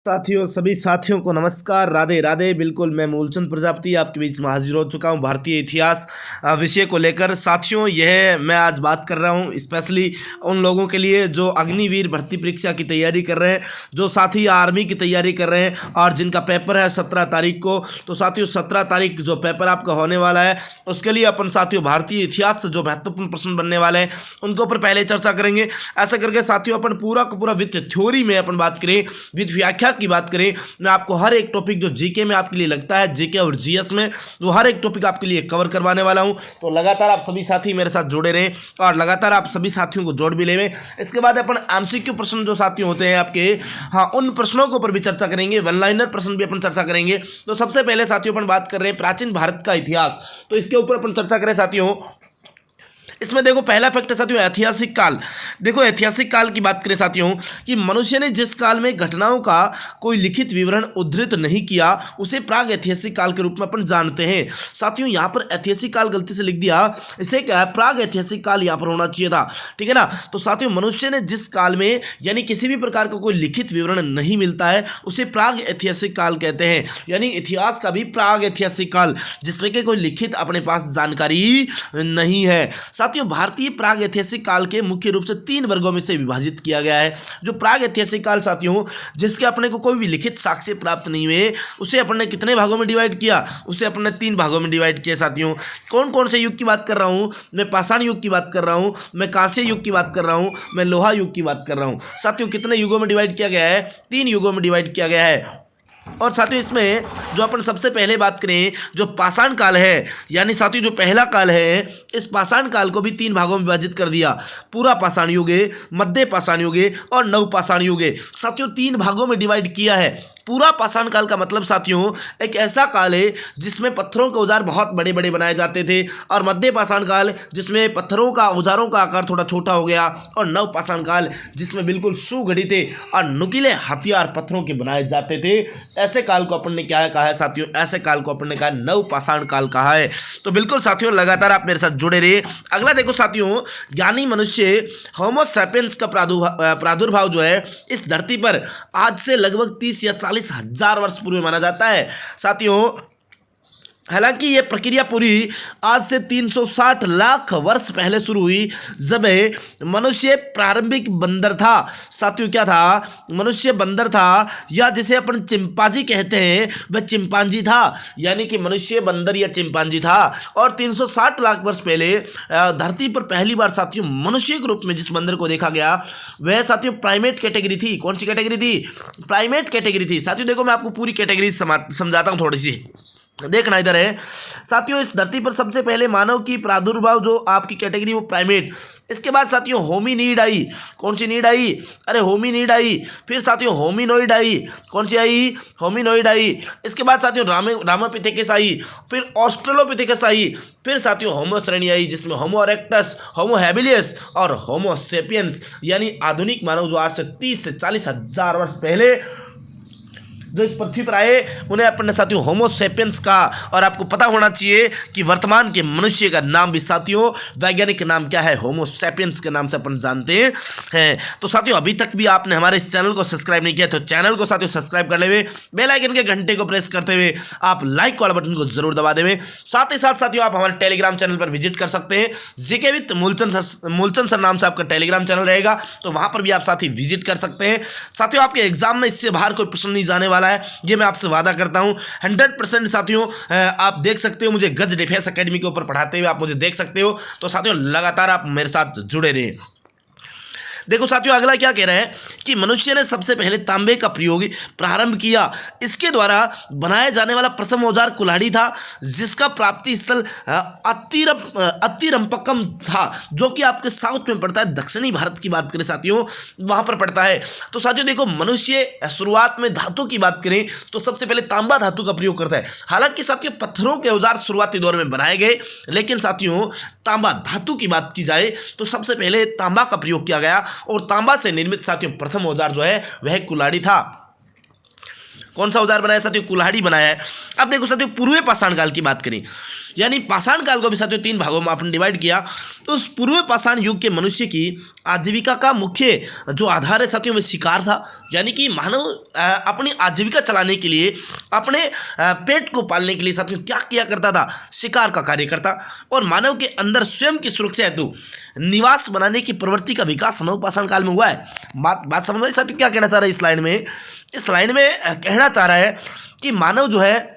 साथियों, सभी साथियों को नमस्कार, राधे राधे। बिल्कुल मैं मूलचंद प्रजापति आपके बीच में हाजिर हो चुका हूं भारतीय इतिहास विषय को लेकर। साथियों, यह मैं आज बात कर रहा हूं स्पेशली उन लोगों के लिए जो अग्निवीर भर्ती परीक्षा की तैयारी कर रहे हैं, जो साथी आर्मी की तैयारी कर रहे हैं और जिनका पेपर है 17 तारीख को। तो साथियों, 17 तारीख जो पेपर आपका होने वाला है उसके लिए अपन साथियों भारतीय इतिहास से जो महत्वपूर्ण प्रश्न बनने वाले हैं उनके ऊपर पहले चर्चा करेंगे। ऐसा करके साथियों अपन पूरा का पूरा विथ थ्योरी में अपन बात करें, विथ व्याख्या की बात करें। मैं आपको हर एक टॉपिक जो जीके में आपके लिए लगता है, जीके और जीएस में, वो हर एक टॉपिक आपके लिए कवर करवाने वाला हूं। तो लगातार आप सभी साथी मेरे साथ जुड़े रहें और लगातार आप सभी साथियों को जोड़ भी लें। इसके बाद अपन एमसीक्यू प्रश्न जो साथियों होते हैं आपके, हाँ, उन प्रश्नों के ऊपर भी चर्चा करेंगे। वन लाइनर प्रश्न भी अपन चर्चा करेंगे। तो सबसे पहले साथियों अपन बात कर रहे हैं प्राचीन भारत का इतिहास, तो इसके ऊपर अपन चर्चा करें साथियों। इसमें देखो पहला फैक्ट है साथियों ऐतिहासिक काल। देखो ऐतिहासिक काल की बात करें साथियों कि मनुष्य ने जिस काल में घटनाओं का कोई लिखित विवरण उद्धृत नहीं किया उसे प्राग ऐतिहासिक काल के रूप में अपन जानते हैं। साथियों यहाँ पर ऐतिहासिक काल गलती से लिख दिया, इसे क्या है, प्राग ऐतिहासिक काल यहाँ पर होना चाहिए था, ठीक है ना। तो साथियों मनुष्य ने जिस काल में यानी किसी भी प्रकार का कोई लिखित विवरण नहीं मिलता है उसे प्राग ऐतिहासिक काल कहते हैं। यानी इतिहास का भी प्राग ऐतिहासिक काल जिसमें कि कोई लिखित अपने पास जानकारी नहीं है। साथियों भारतीय प्राग ऐतिहासिक काल के मुख्य रूप से 3 वर्गों में से विभाजित किया गया है। जो प्राग ऐतिहासिक काल साथियों जिसके अपने को कोई भी लिखित साक्ष्य प्राप्त नहीं हुए उसे अपन ने कितने भागों में डिवाइड किया, उसे अपन ने 3 भागों में डिवाइड किया साथियों। कौन कौन से युग की बात कर रहा हूं मैं? पाषाण युग की बात कर रहा हूं मैं, कांस्य युग की बात कर रहा हूं मैं, लोहा युग की बात कर रहा हूं। साथियों कितने युगों में डिवाइड किया गया है? 3 युगों में डिवाइड किया गया है। और साथियों इसमें जो अपन सबसे पहले बात करें जो पाषाण काल है, यानी साथियों जो पहला काल है, इस पाषाण काल को भी 3 भागों में विभाजित कर दिया। पूरा पाषाण युग, मध्य पाषाण युग और नव पाषाण युग। साथियों 3 भागों में डिवाइड किया है। पूरा पाषाण काल का मतलब साथियों एक ऐसा काल है जिसमें पत्थरों के औजार बहुत बड़े बड़े बनाए जाते थे, और मध्य पाषाण काल जिसमें पत्थरों का औजारों का आकार थोड़ा छोटा हो गया, और नव पाषाण काल जिसमें बिल्कुल सुगठित और नुकीले हथियार पत्थरों के बनाए जाते थे। ऐसे काल को अपन ने क्या कहा है साथियों? ऐसे काल को अपन ने कहा नव पाषाण काल कहा है। तो बिल्कुल साथियों लगातार आप मेरे साथ जुड़े रहिए। अगला देखो साथियों, ज्ञानी मनुष्य होमो सैपियंस का प्रादुर्भाव जो है इस धरती पर आज से लगभग 30 या 40 हजार वर्ष पूर्व माना जाता है साथियों। हालांकि ये प्रक्रिया पूरी आज से 360 लाख वर्ष पहले शुरू हुई, जब मनुष्य प्रारंभिक बंदर था। साथियों क्या था? मनुष्य बंदर था, या जिसे अपन चिंपांजी कहते हैं वह चिंपांजी था। यानी कि मनुष्य बंदर या चिंपांजी था। और 360 लाख वर्ष पहले धरती पर पहली बार साथियों मनुष्य के रूप में जिस बंदर को देखा गया वह साथियों प्राइमेट कैटेगरी थी। कौन सी कैटेगरी थी? प्राइमेट कैटेगरी थी। साथियों देखो मैं आपको पूरी कैटेगरी समझाता हूँ थोड़ी सी, देखना इधर है साथियों। इस धरती पर सबसे पहले मानव की प्रादुर्भाव जो आपकी कैटेगरी वो प्राइमेट। इसके बाद साथियों होमिनीड आई। कौन सी नीड आई? अरे होमिनीड आई। फिर साथियों होमिनोइड आई। कौन सी आई? होमिनोइड आई। इसके बाद साथियों रामापिथेकस आई। फिर ऑस्ट्रेलोपिथेकस आई। फिर साथियों होमो श्रेणी आई जिसमें होमो इरेक्टस, होमो हैबिलियस और होमो सेपियंस, यानी आधुनिक मानव जो आज से 30 से 40 हजार वर्ष पहले जो इस पृथ्वी पर आए उन्हें अपन ने साथियों होमो सेपियंस का। और आपको पता होना चाहिए कि वर्तमान के मनुष्य का नाम भी साथियों वैज्ञानिक नाम क्या है? होमो सेपियंस के नाम से अपन जानते हैं। तो साथियों अभी तक भी आपने हमारे इस चैनल को सब्सक्राइब नहीं किया तो चैनल को साथियों सब्सक्राइब कर ले, बेल आइकन के घंटे को प्रेस करते हुए आप लाइक वाला बटन को जरूर दबा देवे। साथ ही साथ साथियों आप हमारे टेलीग्राम चैनल पर विजिट कर सकते हैं। जीके विद मूलचंद सर नाम से आपका टेलीग्राम चैनल रहेगा, तो वहां पर भी आप साथी विजिट कर सकते हैं। साथियों आपके एग्जाम में इससे बाहर कोई प्रश्न नहीं जाने वाला है, ये मैं आपसे वादा करता हूं 100% साथियों। आप देख सकते हो मुझे गज डिफेंस एकेडमी के ऊपर पढ़ाते हुए, आप मुझे देख सकते हो। तो साथियों लगातार आप मेरे साथ जुड़े रहिए। देखो साथियों अगला क्या कह रहा है कि मनुष्य ने सबसे पहले तांबे का प्रयोग प्रारंभ किया। इसके द्वारा बनाया जाने वाला प्रथम औजार कुल्हाड़ी था, जिसका प्राप्ति स्थल अतिरंपकम था, जो कि आपके साउथ में पड़ता है। दक्षिणी भारत की बात करें साथियों वहां पर पड़ता है। तो साथियों देखो मनुष्य शुरुआत में धातु की बात करें तो सबसे पहले तांबा धातु का प्रयोग करता है। हालांकि साथियों पत्थरों के औजार शुरुआती दौर में बनाए गए, लेकिन साथियों तांबा धातु की बात की जाए तो सबसे पहले तांबा का प्रयोग किया गया, और तांबा से निर्मित साथियों प्रथम औजार जो है वह कुल्हाड़ी था। कौन सा औजार बनाया साथियों? कुल्हाड़ी बनाया है। अब देखो साथियों पूर्वी पाषाण काल की बात करें, यानी पाषाण काल को भी साथियों 3 भागों में आपने डिवाइड किया। तो उस पूर्व पाषाण युग के मनुष्य की आजीविका का मुख्य जो आधार है साथियों, वह शिकार था। यानी कि मानव अपनी आजीविका चलाने के लिए, अपने पेट को पालने के लिए साथियों क्या किया करता था? शिकार का कार्य करता। और मानव के अंदर स्वयं की सुरक्षा हेतु निवास बनाने की प्रवृत्ति का विकास नवपाषाण काल में हुआ है। बात समझ में साथियों क्या कहना चाह रहा है इस लाइन में? इस लाइन में कहना चाह रहा है कि मानव जो है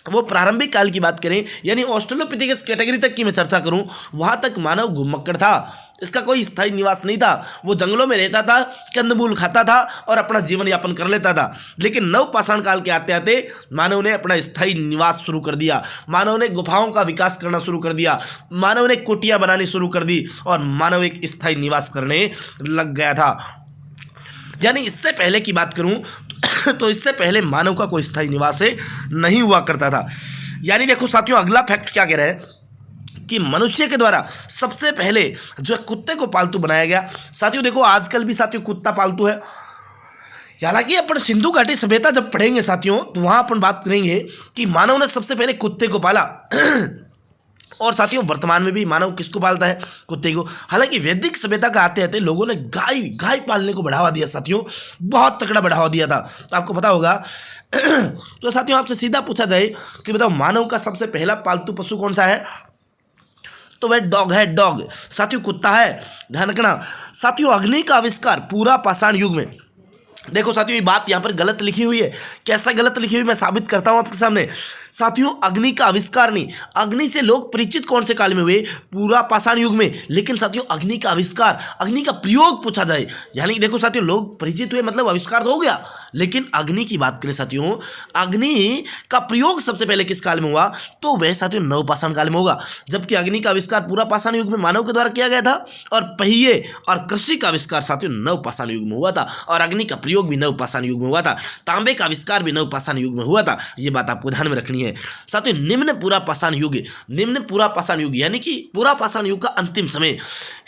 वो प्रारंभिक काल की बात करें, यानी ऑस्ट्रेलोपिथेकस कैटेगरी तक की मैं चर्चा करूं, वहां तक मानव घुमक्कड़ था। इसका कोई स्थायी निवास नहीं था। वो जंगलों में रहता था, कंदमूल खाता था और अपना जीवन यापन कर लेता था। लेकिन नवपाषाण काल के आते आते मानव ने अपना स्थायी निवास शुरू कर दिया। मानव ने गुफाओं का विकास करना शुरू कर दिया। मानव ने कुटिया बनानी शुरू कर दी और मानव एक स्थायी निवास करने लग गया था। यानी इससे पहले की बात करूं तो इससे पहले मानव का कोई स्थायी निवास नहीं हुआ करता था। यानी देखो साथियों, अगला फैक्ट क्या कह रहा है कि मनुष्य के द्वारा सबसे पहले जो कुत्ते को पालतू बनाया गया। साथियों देखो, आजकल भी साथियों कुत्ता पालतू है। हालांकि अपन सिंधु घाटी सभ्यता जब पढ़ेंगे साथियों, तो वहां अपन बात करेंगे कि मानव ने सबसे पहले कुत्ते को पाला। और साथियों वर्तमान में भी मानव किसको पालता है? कुत्ते को। हालांकि वैदिक सभ्यता का आते आते लोगों ने गाय पालने को बढ़ावा दिया साथियों, बहुत तगड़ा बढ़ावा दिया था। तो आपको पता होगा। तो साथियों आपसे सीधा पूछा जाए कि बताओ मानव का सबसे पहला पालतू पशु कौन सा है? तो वह डॉग है। डॉग साथियों कुत्ता है, ध्यान रखना। साथियों अग्नि का आविष्कार पूरा पाषाण युग में। देखो साथियों ये बात यहाँ पर गलत लिखी हुई है। कैसा गलत लिखी हुई मैं साबित करता हूँ आपके सामने। साथियों अग्नि का आविष्कार नहीं, अग्नि से लोग परिचित कौन से काल में हुए? पूरा पाषाण युग में। लेकिन साथियों अग्नि का आविष्कार, अग्नि का प्रयोग पूछा जाए, यानी देखो साथियों लोग परिचित हुए मतलब आविष्कार तो हो गया, लेकिन अग्नि की बात करें साथियों, अग्नि का प्रयोग सबसे पहले किस काल में हुआ? तो वह साथियों नवपाषाण काल में होगा। जबकि अग्नि का आविष्कार पूरा पाषाण युग में मानव के द्वारा किया गया था और पहिए और कृषि का आविष्कार साथियों नवपाषाण युग में हुआ था और अग्नि का प्रयोग भी नवपाषाण युग में हुआ था। तांबे का आविष्कार भी नवपाषाण युग में हुआ था। ये बात आपको ध्यान में रखनी है। साथियों निम्न पूरा पाषाण युग, निम्न पूरा पाषाण युग यानी कि पूरा पाषाण युग का अंतिम समय,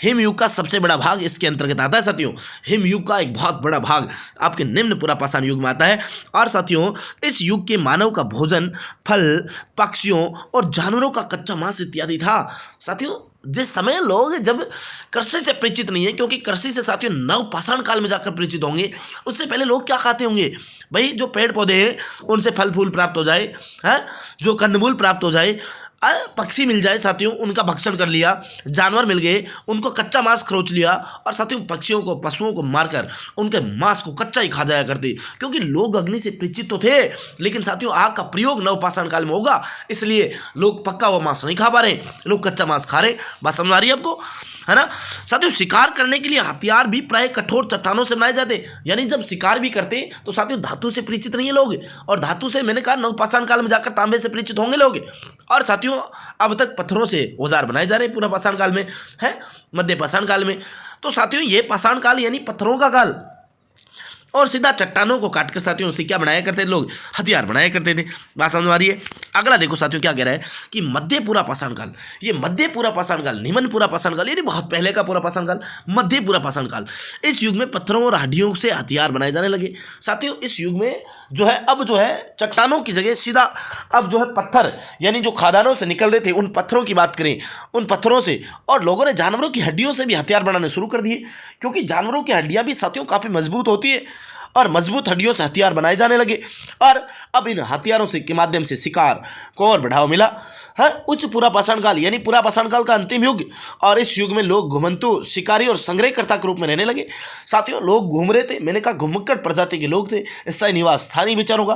हिम युग का सबसे बड़ा भाग इसके अंतर्गत आता है। साथियों हिम युग का एक बहुत बड़ा भाग आपके निम्न पूरा पाषाण युग में आता है। और साथियों इस युग के मानव का भोजन फल, पक्षियों और जानवरों का कच्चा मांस इत्यादि था। साथियों जिस समय लोग जब कृषि से परिचित नहीं है, क्योंकि कृषि से साथियों नवपाषाण काल में जाकर परिचित होंगे, उससे पहले लोग क्या खाते होंगे भाई? जो पेड़ पौधे हैं उनसे फल फूल प्राप्त हो जाए, है जो कंदमूल प्राप्त हो जाए, पक्षी मिल जाए साथियों उनका भक्षण कर लिया, जानवर मिल गए उनको कच्चा मांस खरोच लिया, और साथियों पक्षियों को पशुओं को मारकर उनके मांस को कच्चा ही खा जाया करते, क्योंकि लोग अग्नि से परिचित तो थे। लेकिन साथियों आग का प्रयोग नवपाषाण काल में होगा, इसलिए लोग पक्का हुआ मांस नहीं खा पा रहे, लोग कच्चा मांस खा रहे। बात समझ आ रही है आपको, है ना? साथियों शिकार करने के लिए हथियार भी प्राय कठोर चट्टानों से बनाए जाते, यानी जब शिकार भी करते तो साथियों धातु से परिचित नहीं है लोग, और धातु से मैंने कहा नवपाषाण काल में जाकर तांबे से परिचित होंगे लोग। और साथियों अब तक पत्थरों से औजार बनाए जा रहे हैं पूरा पाषाण काल में, है मध्य पाषाण काल में। तो साथियों ये पाषाण काल यानी पत्थरों का काल, और सीधा चट्टानों को काटकर साथियों उससे क्या बनाया करते थे लोग? हथियार बनाया करते थे। बात समझ आ रही है? अगला देखो साथियों क्या कह रहा है कि मध्य पूरा पाषाण काल, ये मध्य पूरा पाषाण काल, निम्न पूरा पाषाण काल यानी बहुत पहले का पूरा पाषाण काल, मध्य पूरा पाषाण काल। इस युग में पत्थरों और हड्डियों से हथियार बनाए जाने लगे। साथियों इस युग में जो है अब जो है चट्टानों की जगह सीधा अब जो है पत्थर, यानी जो खादानों से निकल रहे थे उन पत्थरों की बात करें, उन पत्थरों से, और लोगों ने जानवरों की हड्डियों से भी हथियार बनाने शुरू कर दिए, क्योंकि जानवरों की हड्डियां भी साथियों काफी मजबूत होती है, और मजबूत हड्डियों से हथियार बनाए जाने लगे। और अब इन हथियारों से के माध्यम से शिकार को और बढ़ावा मिला है। उच्च पूरा पाषाण काल यानी पूरा पाषाण काल का अंतिम युग, और इस युग में लोग घुमंतु शिकारी और संग्रहकर्ता के रूप में रहने लगे। साथियों लोग घूम रहे थे, मैंने कहा घुमक्कड़ प्रजाति के लोग थे, स्थायी निवास स्थानीय विचारों का,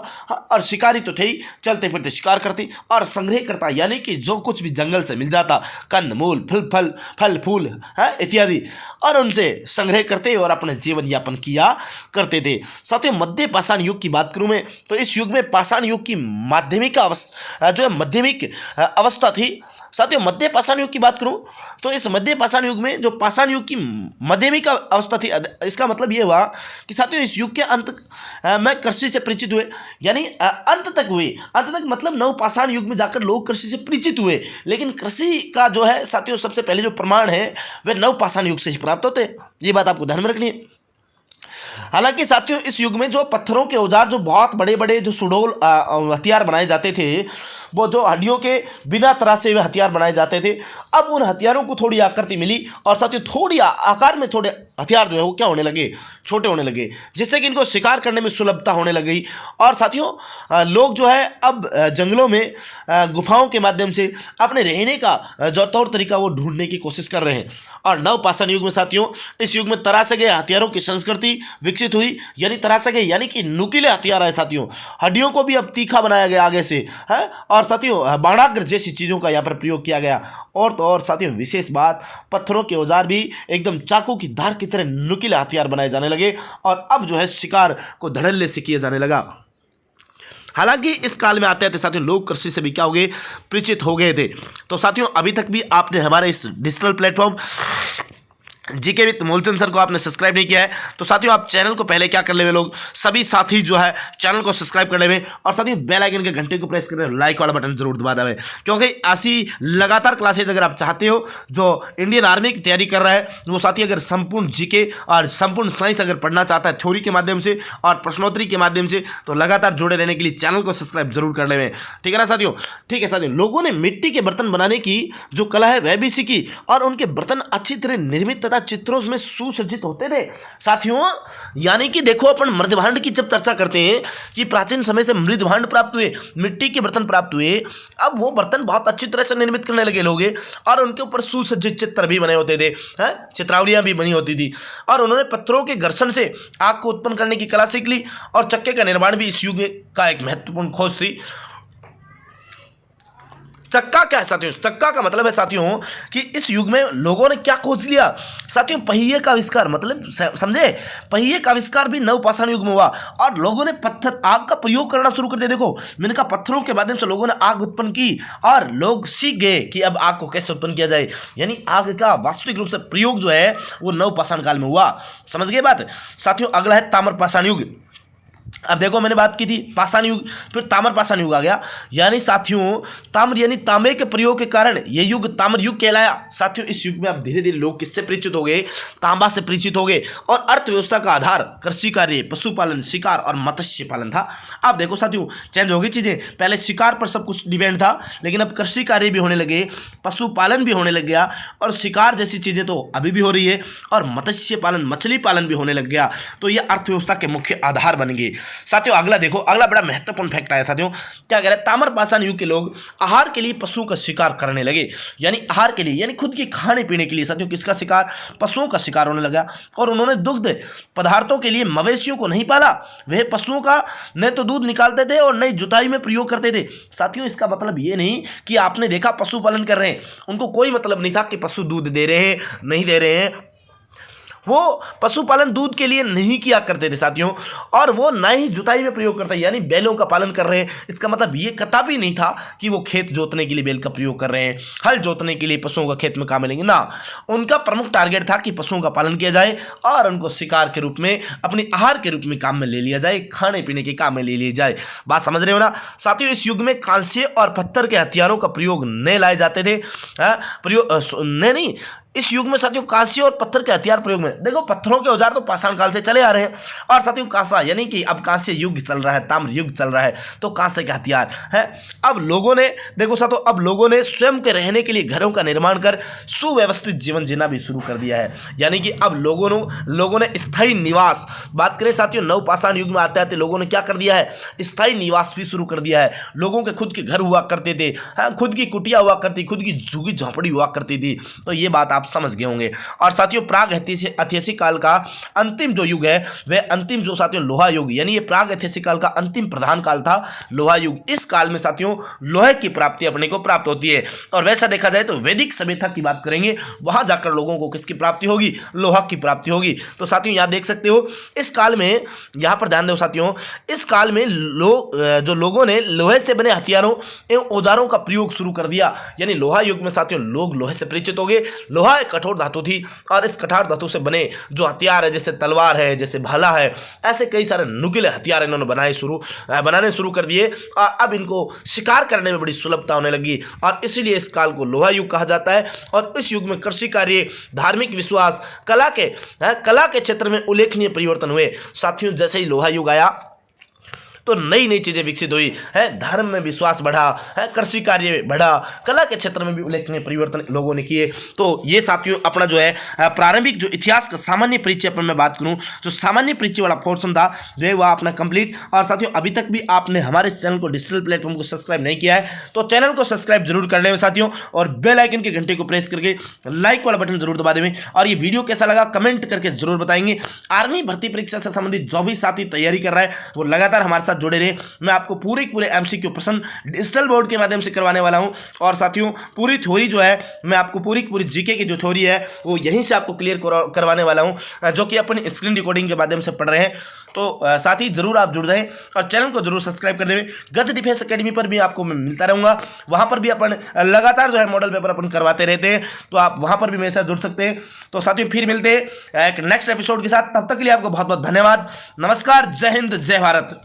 और शिकारी तो थे ही, चलते फिरते शिकार करते, और संग्रहकर्ता यानी कि जो कुछ भी जंगल से मिल जाता, कंद मूल फल फूल है इत्यादि, और उनसे संग्रह करते और अपने जीवन यापन किया करते थे। साथियों मध्य पाषाण युग की बात करूं मैं, तो इस युग में पाषाण युग की माध्यमिक अवस्था जो है माध्यमिक अवस्था थी। साथियों मध्य पाषाण युग की बात करूं तो इस मध्य पाषाण युग में जो पाषाण युग की माध्यमिक अवस्था थी, इसका मतलब ये हुआ कि साथियों इस युग के अंत में कृषि से परिचित हुए, यानी अंत तक हुए। अंत तक मतलब नव पाषाण युग में जाकर लोग कृषि से परिचित हुए, लेकिन कृषि का जो है साथियों सबसे पहले जो प्रमाण है वह नव पाषाण युग से ही प्राप्त होते हैं। ये बात आपको ध्यान में रखनी है। हालांकि साथियों इस युग में जो पत्थरों के औजार, जो बहुत बड़े बड़े जो सुडोल हथियार बनाए जाते थे, वो जो हड्डियों के बिना तरासे हुए हथियार बनाए जाते थे, अब उन हथियारों को थोड़ी आकृति मिली और साथियों थोड़ी आकार में थोड़े हथियार जो है वो क्या होने लगे, छोटे होने लगे, जिससे कि इनको शिकार करने में सुलभता होने लगी। और साथियों लोग जो है अब जंगलों में गुफाओं के माध्यम से अपने रहने का जो तौर तरीका वो ढूंढने की कोशिश कर रहे हैं। और नवपाषाण युग में साथियों, इस युग में तरासे गए हथियारों की संस्कृति विकसित हुई, यानी तरासे गए यानी कि नुकीले हथियार आए साथियों। हड्डियों को भी अब तीखा बनाया गया आगे से है, और साथियों बाणाग्र जैसी चीज़ों का यहाँ पर प्रयोग किया गया। और तो और साथियों विशेष बात, पत्थरों के औजार भी एकदम चाकू की धार की तरह नुकीले हथियार बनाए जाने लगे और अब जो है शिकार को धड़ल्ले से किया जाने लगा। हालांकि इस काल में आते आते साथियों लोग कृषि से भी क्या हो गए, परिचित हो गए थे। तो साथियों अभी तक भी आपने हमारे इस digital platform GK with Moolchand sir को आपने सब्सक्राइब नहीं किया है तो साथियों आप चैनल को पहले क्या कर ले लोग, सभी साथी जो है चैनल को सब्सक्राइब कर ले और साथियों बेल आइकन के घंटे को प्रेस कर लाइक वाला बटन जरूर दबा देवे, क्योंकि ऐसी लगातार क्लासेज अगर आप चाहते हो जो इंडियन आर्मी की तैयारी कर रहा है वो साथी अगर संपूर्ण जीके और संपूर्ण साइंस अगर पढ़ना चाहता है थ्योरी के माध्यम से और प्रश्नोत्तरी के माध्यम से, तो लगातार जुड़े रहने के लिए चैनल को सब्सक्राइब जरूर कर ले। ठीक है ना साथियों? ठीक है साथियों, लोगों ने मिट्टी के बर्तन बनाने की जो कला है वह भी सीखी और उनके बर्तन अच्छी तरह निर्मित तथा चित्रों में सुसज्जित होते थे साथियों। यानी कि देखो अपन मृदभांड की जब चर्चा करते हैं कि प्राचीन समय से मृदभांड प्राप्त हुए, मिट्टी के बर्तन प्राप्त हुए, अब वो बर्तन बहुत अच्छी तरह से निर्मित करने लगे लोग और उनके ऊपर सुसज्जित चित्र भी बने होते थे, चित्रावलियां भी बनी होती थी और उन्होंने पत्थरों के घर्षण से आग को उत्पन्न करने की कला सीख ली और चक्के का निर्माण भी इस युग का एक महत्वपूर्ण खोज थी। चक्का क्या है साथियों? चक्का का मतलब है साथियों कि इस युग में लोगों ने क्या खोज लिया साथियों, पहिए का आविष्कार, मतलब समझे, पहिए का आविष्कार भी नवपाषाण युग में हुआ और लोगों ने पत्थर आग का प्रयोग करना शुरू कर दिया। देखो मैंने कहा पत्थरों के माध्यम से लोगों ने आग उत्पन्न की और लोग सीख गए कि अब आग को कैसे उत्पन्न किया जाए, यानी आग का वास्तविक रूप से प्रयोग जो है वो नवपाषाण काल में हुआ। समझ गए बात साथियों? अगला है ताम्रपाषाण युग। अब देखो मैंने बात की थी पाषाण युग, फिर ताम्रपाषाण युग आ गया, यानी साथियों ताम्र यानी तांबे के प्रयोग के कारण यह युग ताम्र युग कहलाया। साथियों इस युग में अब धीरे धीरे लोग किससे परिचित हो गए? तांबा से परिचित हो गए और अर्थव्यवस्था का आधार कृषि कार्य, पशुपालन, शिकार और मत्स्य पालन था। अब देखो साथियों चेंज हो गई चीजें, पहले शिकार पर सब कुछ डिपेंड था लेकिन अब कृषि कार्य भी होने लगे, पशुपालन भी होने लग गया और शिकार जैसी चीजें तो अभी भी हो रही है और मत्स्य पालन, मछली पालन भी होने लग गया। तो यह अर्थव्यवस्था के मुख्य आधार बन गए। साथियों अगला देखो, अगला बड़ा महत्वपूर्ण फैक्ट आया साथियों, क्या कह रहे हैं? ताम्रपाषाण युग के लोग आहार के लिए पशुओं का शिकार करने लगे, यानी आहार के लिए यानी खुद के खाने पीने के लिए साथियों किसका शिकार? पशुओं का शिकार होने लगा और उन्होंने दुग्ध पदार्थों के लिए मवेशियों को नहीं पाला, वह पशुओं का न तो दूध निकालते थे और न ही जुताई में प्रयोग करते थे। साथियों इसका मतलब ये नहीं कि आपने देखा पशुपालन कर रहे हैं, उनको कोई मतलब नहीं था कि पशु दूध दे रहे हैं नहीं दे रहे हैं, वो पशुपालन दूध के लिए नहीं किया करते थे साथियों और वो ना ही जुताई में प्रयोग करते, यानी बैलों का पालन कर रहे हैं। इसका मतलब ये कतई नहीं था कि वो खेत जोतने के लिए बैल का प्रयोग कर रहे हैं, हल जोतने के लिए पशुओं का खेत में काम मिलेंगे ना। उनका प्रमुख टारगेट था कि पशुओं का पालन किया जाए और उनको शिकार के रूप में, अपने आहार के रूप में काम में ले लिया जाए, खाने पीने के काम में ले लिया जाए। बात समझ रहे हो ना साथियों? इस युग में कांस्य और पत्थर के हथियारों का प्रयोग न लाए जाते थे, प्रयोग नहीं, इस युग में साथियों कांस्य और पत्थर के हथियार प्रयोग में। देखो पत्थरों के औजार तो पाषाण काल से चले आ रहे हैं और साथियों कांसा यानी कि अब कांस्य युग चल रहा है, ताम्र युग चल रहा है, तो कांस्य के हथियार है। अब लोगों ने देखो साथियों, अब लोगों ने स्वयं के रहने के लिए घरों का निर्माण कर सुव्यवस्थित जीवन जीना भी शुरू कर दिया है, यानी कि अब लोगों ने स्थायी निवास, बात करें साथियों नवपाषाण युग में आते आते लोगों ने क्या कर दिया है? स्थायी निवास भी शुरू कर दिया है। लोगों के खुद के घर हुआ करते थे, खुद की कुटिया हुआ करती, खुद की झुग्गी झोंपड़ी हुआ करती थी, तो ये बात आप समझ गए होंगे। और साथियों प्राग ऐतिहासिक काल का अंतिम जो युग है वह अंतिम जो साथियों लोहा युग, यानी ये प्राग ऐतिहासिक काल का अंतिम प्रधान काल था लोहा युग। इस काल में साथियों लोहे की प्राप्ति अपने को प्राप्त होती है और वैसा देखा जाए तो वैदिक सभ्यता की बात करेंगे, वहां जाकर लोगों को किसकी प्राप्ति होगी? लोहा की प्राप्ति होगी। तो साथियों यहां देख सकते हो इस काल में, यहां पर ध्यान दो साथियों, इस काल में जो लोगों ने लोहे से बने हथियारों एवं औजारों का प्रयोग शुरू कर दिया, यानी लोहा युग में साथियों लोग लोहे से परिचित हो गए। लोहा एक कठोर धातु थी और इस कठोर धातु से बने जो हथियार है, जैसे तलवार है, जैसे भाला है, ऐसे कई सारे नुकीले हथियार इन्होंने बनाने शुरू कर दिए और अब इनको शिकार करने में बड़ी सुलभता होने लगी और इसीलिए इस काल को लोहा युग कहा जाता है। और इस युग में कृषि कार्य, धार्मिक विश्वास, कला के क्षेत्र में उल्लेखनीय परिवर्तन हुए। साथियों जैसे ही लोहा युग आया तो नई नई चीजें विकसित हुई है, धर्म में विश्वास बढ़ा है, कृषि कार्य बढ़ा, कला के क्षेत्र में भी उल्लेखनीय परिवर्तन लोगों ने किए। तो ये साथियों अपना जो है प्रारंभिक जो इतिहास का सामान्य परिचय पर मैं बात करूं, जो सामान्य परिचय वाला पोर्शन था जो है वह अपना कंप्लीट। और साथियों अभी तक भी आपने हमारे चैनल को डिजिटल प्लेटफॉर्म को सब्सक्राइब नहीं किया है तो चैनल को सब्सक्राइब जरूर कर लें साथियों, और बेल आइकन के घंटे को प्रेस करके लाइक वाला बटन जरूर दबा दें। और ये वीडियो कैसा लगा कमेंट करके जरूर बताएंगे। आर्मी भर्ती परीक्षा से संबंधित जो भी साथी तैयारी कर रहा है वो लगातार हमारे साथ जुड़े रहे। मैं आपको पूरे एमसीक्यू प्रश्न डिजिटल बोर्ड के माध्यम से करवाने वाला हूं। और साथियों पूरी थ्योरी जो है मैं आपको पूरी जीके की जो थ्योरी है वो यहीं से आपको क्लियर करवाने वाला हूं, जो कि अपन स्क्रीन रिकॉर्डिंग के माध्यम से पढ़ रहे हैं। तो साथी जरूर आप जुड़ जाएं और चैनल को जरूर सब्सक्राइब कर दें। गज डिफेंस एकेडमी पर भी आपको मैं मिलता रहूंगा, वहां पर भी अपन लगातार जो है मॉडल पेपर अपन करवाते रहते हैं, तो आप वहां पर भी मेरे साथ जुड़ सकते हैं। तो साथियों फिर मिलते हैं एक नेक्स्ट एपिसोड के साथ, तब तक के लिए आपको बहुत बहुत धन्यवाद। नमस्कार, जय हिंद, जय भारत।